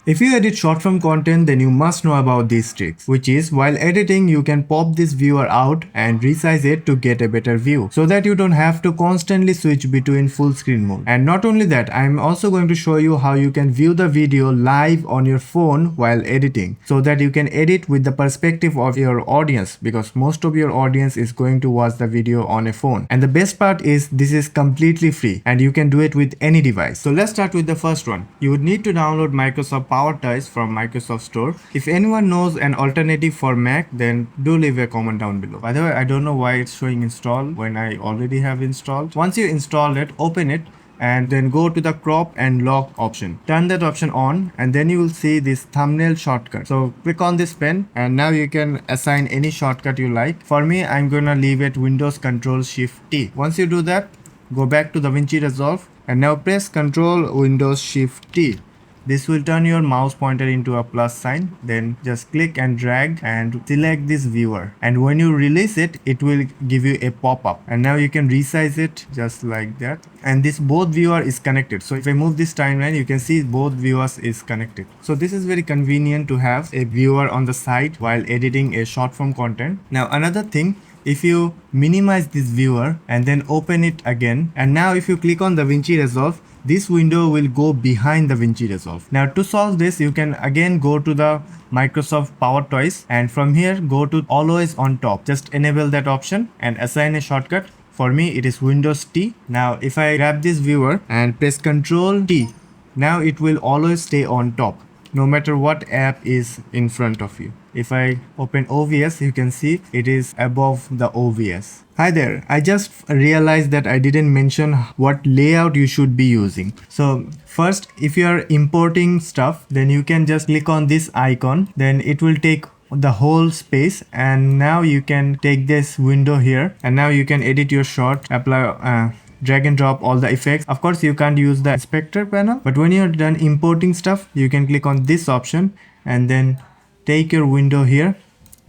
If you edit short form content, then you must know about these tricks, which is while editing you can pop this viewer out and resize it to get a better view so that you don't have to constantly switch between full screen mode. And not only that, I am also going to show you how you can view the video live on your phone while editing so that you can edit with the perspective of your audience, because most of your audience is going to watch the video on a phone. And the best part is this is completely free and you can do it with any device. So let's start with the first one. You would need to download Microsoft Power Toys from Microsoft Store. If anyone knows an alternative for Mac, then do leave a comment down below. By the way, I don't know why it's showing install when I already have installed. Once you install it, open it and then go to the crop and lock option. Turn that option on and then you will see this thumbnail shortcut. So click on this pen and now you can assign any shortcut you like. For me, I'm gonna leave it Windows Control Shift T. Once you do that, go back to DaVinci Resolve and now press Control Windows Shift T. This will turn your mouse pointer into a plus sign. Then just click and drag and select this viewer. And when you release it, it will give you a pop-up. And now you can resize it just like that. And this both viewer is connected. So if I move this timeline, you can see both viewers is connected. So this is very convenient to have a viewer on the side while editing a short form content. Now another thing, if you minimize this viewer and then open it again, and now if you click on DaVinci Resolve, this window will go behind DaVinci Resolve. Now to solve this, you can again go to the Microsoft Power Toys and from here go to always on top. Just enable that option and assign a shortcut. For me it is Windows T. Now if I grab this viewer and press Ctrl T, now it will always stay on top no matter what app is in front of you. If I open OBS, you can see it is above the OBS. Hi there, I just realized that I didn't mention what layout you should be using. So first, if you are importing stuff, then you can just click on this icon, then it will take the whole space, and now you can take this window here and now you can edit your shot, apply drag and drop all the effects. Of course you can't use the inspector panel, but when you're done importing stuff, you can click on this option and then take your window here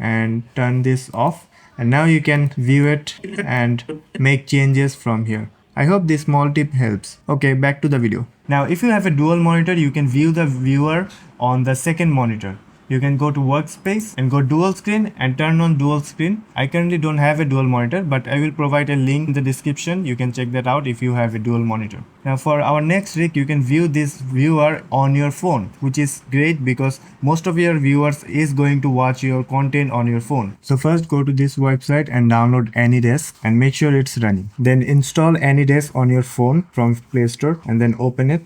and turn this off, and now you can view it and make changes from here. I hope this small tip helps. Okay, back to the video. Now if you have a dual monitor, you can view the viewer on the second monitor. You can go to workspace and go dual screen and turn on dual screen. I currently don't have a dual monitor, but I will provide a link in the description. You can check that out if you have a dual monitor. Now for our next trick, you can view this viewer on your phone, which is great because most of your viewers is going to watch your content on your phone. So first go to this website and download AnyDesk and make sure it's running. Then install AnyDesk on your phone from Play Store and then open it.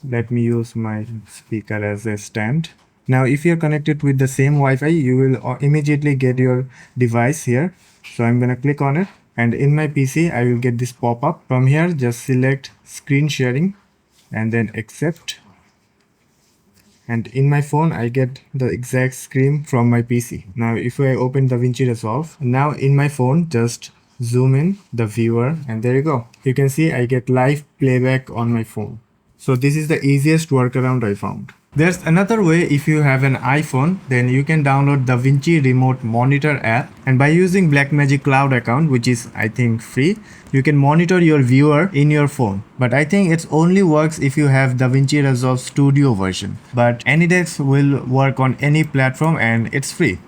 Let me use my speaker as a stand. Now if you're connected with the same Wi-Fi, you will immediately get your device here. So I'm gonna click on it and in my PC I will get this pop-up. From here just select screen sharing and then accept. And in my phone I get the exact screen from my PC. Now if I open DaVinci Resolve, now in my phone just zoom in the viewer and there you go. You can see I get live playback on my phone. So this is the easiest workaround I found. There's another way. If you have an iPhone, then you can download DaVinci Remote Monitor app, and by using Blackmagic Cloud account, which is I think free, you can monitor your viewer in your phone. But I think it only works if you have DaVinci Resolve Studio version. But AnyDesk will work on any platform and it's free.